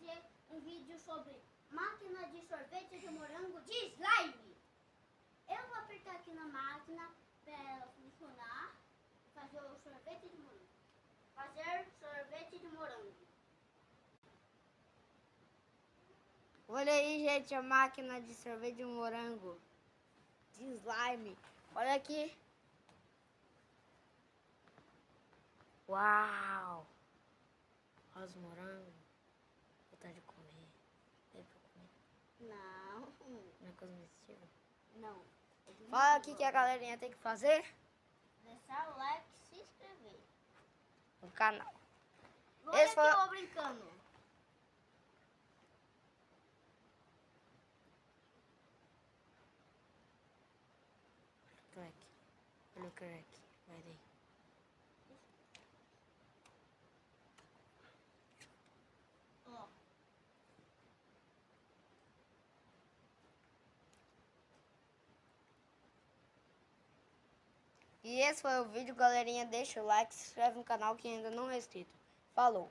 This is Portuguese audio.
fazer um vídeo sobre máquina de sorvete de morango de slime. Eu vou apertar aqui na máquina para ela funcionar. Fazer o sorvete de morango. Fazer sorvete de morango. Olha aí, gente, a máquina de sorvete de morango. De slime. Olha aqui. Uau! Olha os morangos. Vontade de comer. Deve comer. Não. Não é coisa vestível? Não. Fala o que a galerinha tem que fazer Deixar o like e se inscrever. no canal. Olha Esse que foi... eu brincando. Crack. Olha o crack. Vai daí. Ó. E esse foi o vídeo, galerinha. Deixa o like, se inscreve no canal que ainda não é inscrito. Falou!